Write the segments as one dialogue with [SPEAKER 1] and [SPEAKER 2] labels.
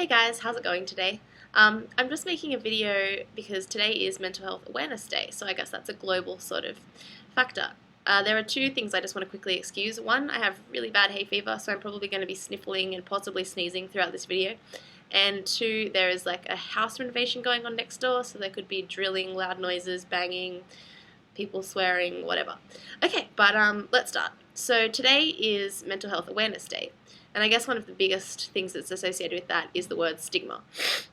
[SPEAKER 1] Hey guys, how's it going today? I'm just making a video because today is Mental Health Awareness Day, so I guess that's a global sort of factor. There are two things I just want to quickly excuse. One, I have really bad hay fever, so I'm probably going to be sniffling and possibly sneezing throughout this video. And two, there is like a house renovation going on next door, so there could be drilling, loud noises, banging, people swearing, whatever. Okay, but let's start. So today is Mental Health Awareness Day. And I guess one of the biggest things that's associated with that is the word stigma.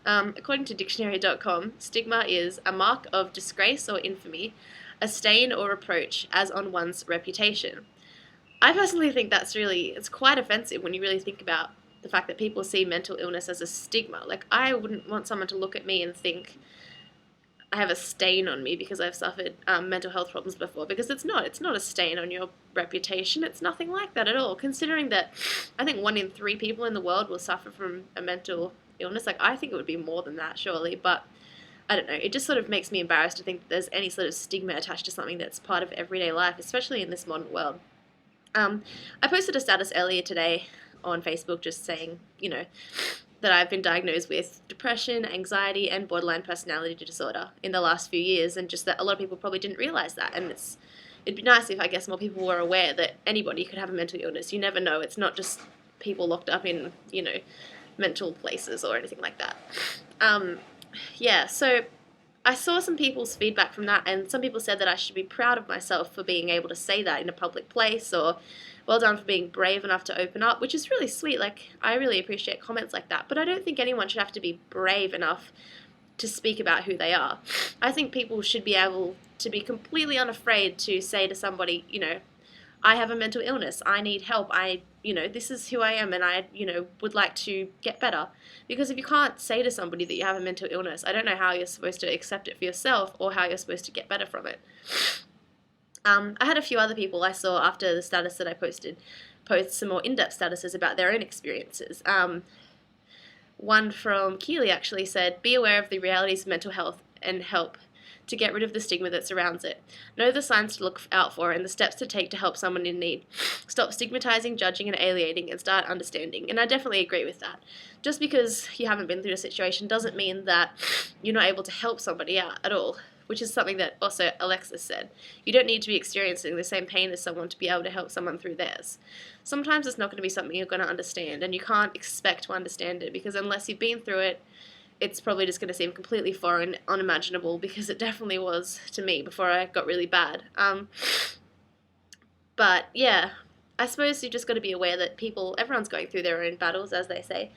[SPEAKER 1] According to dictionary.com, stigma is a mark of disgrace or infamy, a stain or reproach as on one's reputation. I personally think it's quite offensive when you really think about the fact that people see mental illness as a stigma. Like, I wouldn't want someone to look at me and think I have a stain on me because I've suffered mental health problems before, because it's not a stain on your reputation. It's nothing like that at all, considering that I think 1 in 3 people in the world will suffer from a mental illness. Like, I think it would be more than that, surely, but I don't know, it just sort of makes me embarrassed to think that there's any sort of stigma attached to something that's part of everyday life, especially in this modern world. I posted a status earlier today on Facebook just saying, that I've been diagnosed with depression, anxiety, and borderline personality disorder in the last few years, and just that a lot of people probably didn't realize that. And it'd be nice if, I guess, more people were aware that anybody could have a mental illness. You never know. It's not just people locked up in, mental places or anything like that. So I saw some people's feedback from that, and some people said that I should be proud of myself for being able to say that in a public place, or well done for being brave enough to open up, which is really sweet. Like, I really appreciate comments like that, but I don't think anyone should have to be brave enough to speak about who they are. I think people should be able to be completely unafraid to say to somebody, I have a mental illness, I need help, this is who I am, and I, would like to get better. Because if you can't say to somebody that you have a mental illness, I don't know how you're supposed to accept it for yourself or how you're supposed to get better from it. I had a few other people I saw after the status that I posted post some more in-depth statuses about their own experiences. One from Keely actually said, "Be aware of the realities of mental health and help to get rid of the stigma that surrounds it. Know the signs to look out for and the steps to take to help someone in need. Stop stigmatizing, judging, and alienating, and start understanding." And I definitely agree with that. Just because you haven't been through a situation doesn't mean that you're not able to help somebody out at all, which is something that also Alexis said. You don't need to be experiencing the same pain as someone to be able to help someone through theirs. Sometimes it's not going to be something you're going to understand, and you can't expect to understand it, because unless you've been through it, it's probably just going to seem completely foreign, unimaginable, because it definitely was to me before I got really bad. But yeah, I suppose you just got to be aware that everyone's going through their own battles, as they say.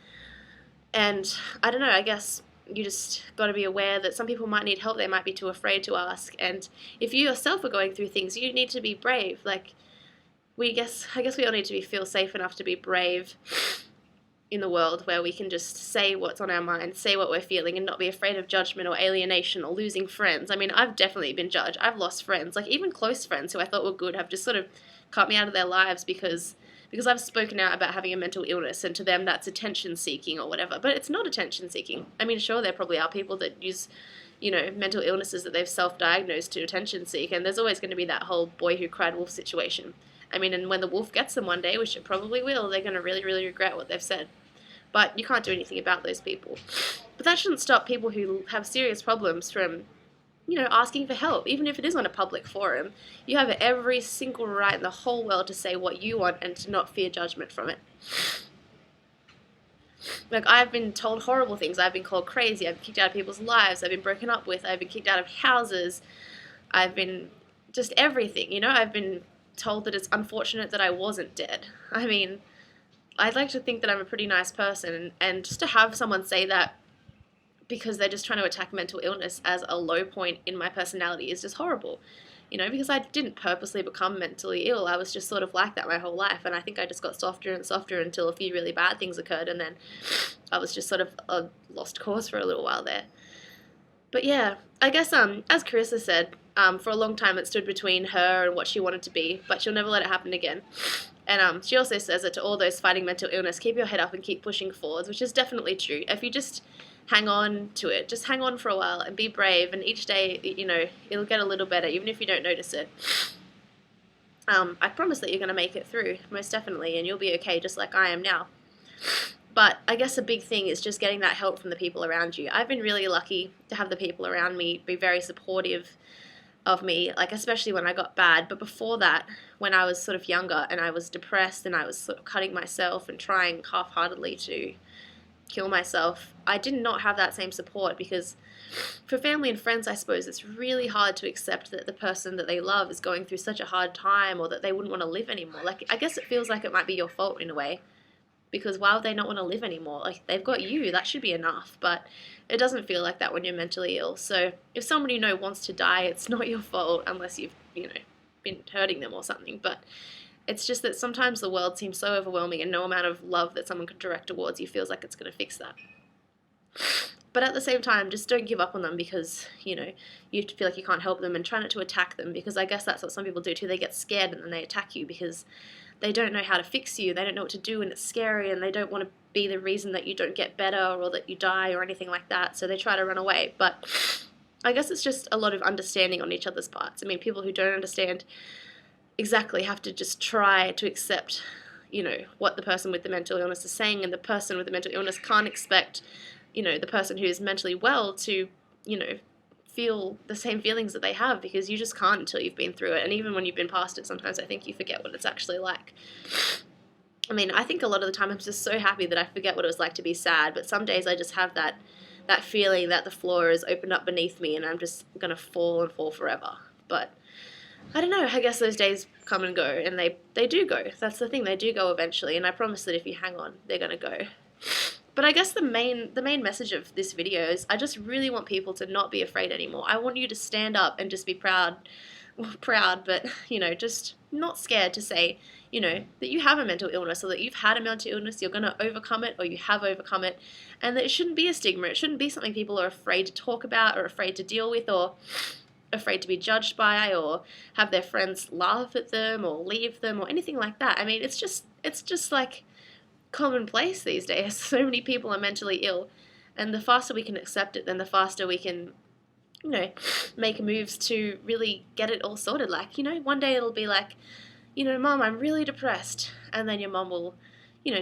[SPEAKER 1] And I don't know, I guess you just got to be aware that some people might need help, they might be too afraid to ask. And if you yourself are going through things, you need to be brave. Like, I guess we all need to feel safe enough to be brave in the world, where we can just say what's on our mind, say what we're feeling, and not be afraid of judgment or alienation or losing friends. I mean, I've definitely been judged. I've lost friends, like even close friends who I thought were good have just sort of cut me out of their lives because I've spoken out about having a mental illness, and to them that's attention seeking or whatever. But it's not attention seeking. I mean, sure, there probably are people that use, mental illnesses that they've self-diagnosed to attention seek, and there's always going to be that whole boy who cried wolf situation. I mean, and when the wolf gets them one day, which it probably will, they're going to really, really regret what they've said. But you can't do anything about those people. But that shouldn't stop people who have serious problems from, asking for help. Even if it is on a public forum, you have every single right in the whole world to say what you want and to not fear judgment from it. Like, I've been told horrible things. I've been called crazy. I've been kicked out of people's lives. I've been broken up with. I've been kicked out of houses. I've been just everything, I've been told that it's unfortunate that I wasn't dead. I mean, I'd like to think that I'm a pretty nice person, and just to have someone say that because they're just trying to attack mental illness as a low point in my personality is just horrible. Because I didn't purposely become mentally ill. I was just sort of like that my whole life, and I think I just got softer and softer until a few really bad things occurred, and then I was just sort of a lost cause for a little while there. But yeah, I guess as Carissa said, for a long time it stood between her and what she wanted to be, but she'll never let it happen again. And she also says that to all those fighting mental illness, keep your head up and keep pushing forwards, which is definitely true. If you just hang on to it, just hang on for a while and be brave, and each day, it'll get a little better, even if you don't notice it. I promise that you're going to make it through, most definitely, and you'll be okay just like I am now. But I guess a big thing is just getting that help from the people around you. I've been really lucky to have the people around me be very supportive of me, like especially when I got bad. But before that, when I was sort of younger and I was depressed and I was sort of cutting myself and trying half-heartedly to kill myself, I did not have that same support, because for family and friends, I suppose it's really hard to accept that the person that they love is going through such a hard time, or that they wouldn't want to live anymore. Like, I guess it feels like it might be your fault in a way, because why would they not want to live anymore? Like, they've got you, that should be enough. But it doesn't feel like that when you're mentally ill. So if someone you know wants to die, it's not your fault, unless you've, been hurting them or something. But it's just that sometimes the world seems so overwhelming, and no amount of love that someone could direct towards you feels like it's going to fix that. But at the same time, just don't give up on them because, you feel like you can't help them, and try not to attack them, because I guess that's what some people do too. They get scared and then they attack you because they don't know how to fix you. They don't know what to do, and it's scary, and they don't want to be the reason that you don't get better or that you die or anything like that. So they try to run away. But I guess it's just a lot of understanding on each other's parts. I mean, people who don't understand exactly have to just try to accept, what the person with the mental illness is saying, and the person with the mental illness can't expect, the person who is mentally well to, feel the same feelings that they have, because you just can't until you've been through it. And even when you've been past it, sometimes I think you forget what it's actually like. I mean, I think a lot of the time I'm just so happy that I forget what it was like to be sad, but some days I just have that feeling that the floor is opened up beneath me and I'm just going to fall and fall forever. But I don't know, I guess those days come and go, and they do go. That's the thing, they do go eventually, and I promise that if you hang on, they're going to go. But I guess the main message of this video is I just really want people to not be afraid anymore. I want you to stand up and just be proud, but, just not scared to say, that you have a mental illness, or that you've had a mental illness, you're going to overcome it, or you have overcome it, and that it shouldn't be a stigma. It shouldn't be something people are afraid to talk about, or afraid to deal with, or afraid to be judged by, or have their friends laugh at them or leave them or anything like that. I mean, it's just like commonplace these days. So many people are mentally ill, and the faster we can accept it, then the faster we can, make moves to really get it all sorted. Like, one day it'll be like, Mom, I'm really depressed, and then your mom will,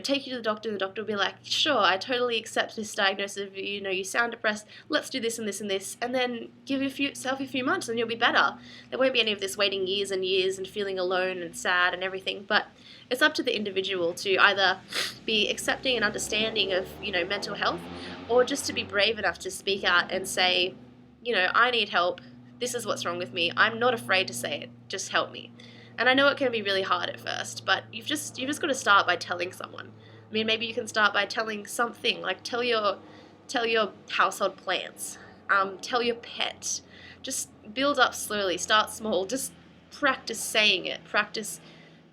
[SPEAKER 1] take you to the doctor, and the doctor will be like, sure, I totally accept this diagnosis of, you sound depressed, let's do this and this and this, and then give yourself a few months and you'll be better. There won't be any of this waiting years and years and feeling alone and sad and everything. But it's up to the individual to either be accepting and understanding of, mental health, or just to be brave enough to speak out and say, I need help, this is what's wrong with me, I'm not afraid to say it, just help me. And I know it can be really hard at first, but you've just got to start by telling someone. I mean, maybe you can start by telling something, like tell your household plants, tell your pet. Just build up slowly, start small, just practice saying it, practice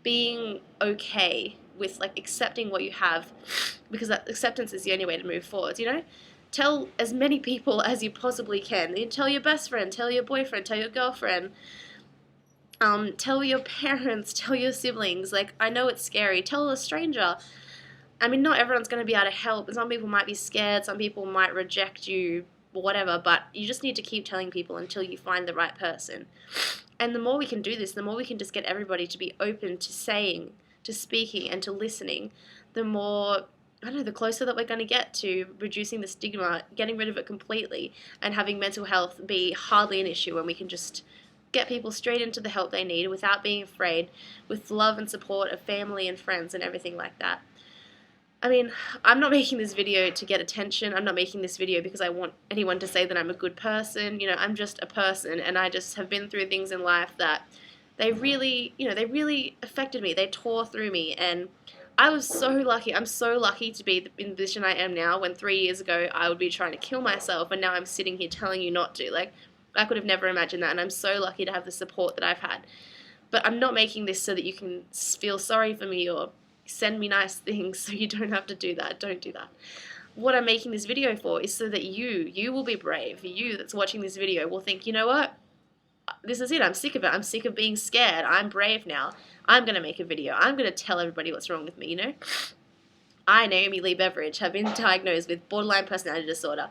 [SPEAKER 1] being okay with accepting what you have, because that acceptance is the only way to move forward, Tell as many people as you possibly can. You tell your best friend, tell your boyfriend, tell your girlfriend, tell your parents, tell your siblings. I know it's scary. Tell a stranger. I mean, not everyone's going to be able to help. Some people might be scared. Some people might reject you, whatever. But you just need to keep telling people until you find the right person. And the more we can do this, the more we can just get everybody to be open to saying, to speaking, and to listening, the more, the closer that we're going to get to reducing the stigma, getting rid of it completely, and having mental health be hardly an issue when we can just get people straight into the help they need without being afraid, with love and support of family and friends and everything like that. I mean, I'm not making this video to get attention. I'm not making this video because I want anyone to say that I'm a good person. I'm just a person, and I just have been through things in life that they really affected me. They tore through me, and I was so lucky. I'm so lucky to be in the position I am now, when 3 years ago I would be trying to kill myself, and now I'm sitting here telling you not to. I could have never imagined that, and I'm so lucky to have the support that I've had. But I'm not making this so that you can feel sorry for me or send me nice things so you don't have to do that. Don't do that. What I'm making this video for is so that you will be brave. You that's watching this video will think, you know what? This is it. I'm sick of it. I'm sick of being scared. I'm brave now. I'm going to make a video. I'm going to tell everybody what's wrong with me, I, Naomi Lee Beveridge, have been diagnosed with borderline personality disorder,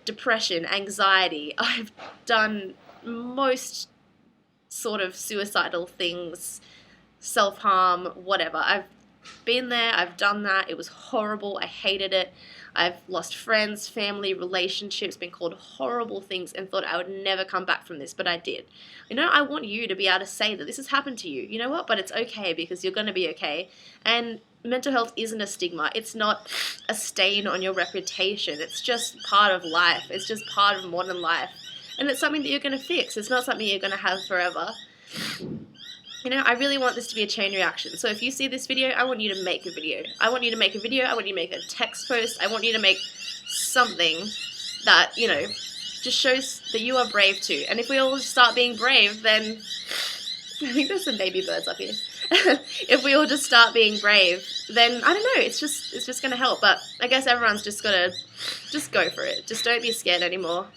[SPEAKER 1] depression, anxiety. I've done most sort of suicidal things, self-harm, whatever. I've been there, I've done that. It was horrible. I hated it. I've lost friends, family, relationships, been called horrible things, and thought I would never come back from this, but I did. I want you to be able to say that this has happened to you. You know what? But it's okay, because you're going to be okay. And mental health isn't a stigma. It's not a stain on your reputation. It's just part of life. It's just part of modern life. And it's something that you're going to fix. It's not something you're going to have forever. I really want this to be a chain reaction. So if you see this video, I want you to make a video. I want you to make a video. I want you to make a text post. I want you to make something that, just shows that you are brave too. And if we all start being brave, then I think there's some baby birds up here. If we all just start being brave, then I don't know, it's just going to help. But I guess everyone's just got to just go for it. Just don't be scared anymore.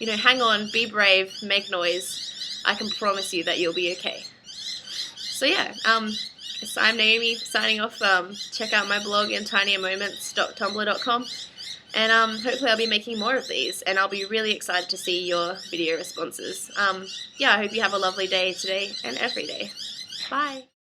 [SPEAKER 1] Hang on, be brave, make noise. I can promise you that you'll be okay. So yeah, I'm Naomi signing off. Check out my blog, intiniermoments.tumblr.com, and hopefully I'll be making more of these, and I'll be really excited to see your video responses. Yeah, I hope you have a lovely day today and every day. Bye.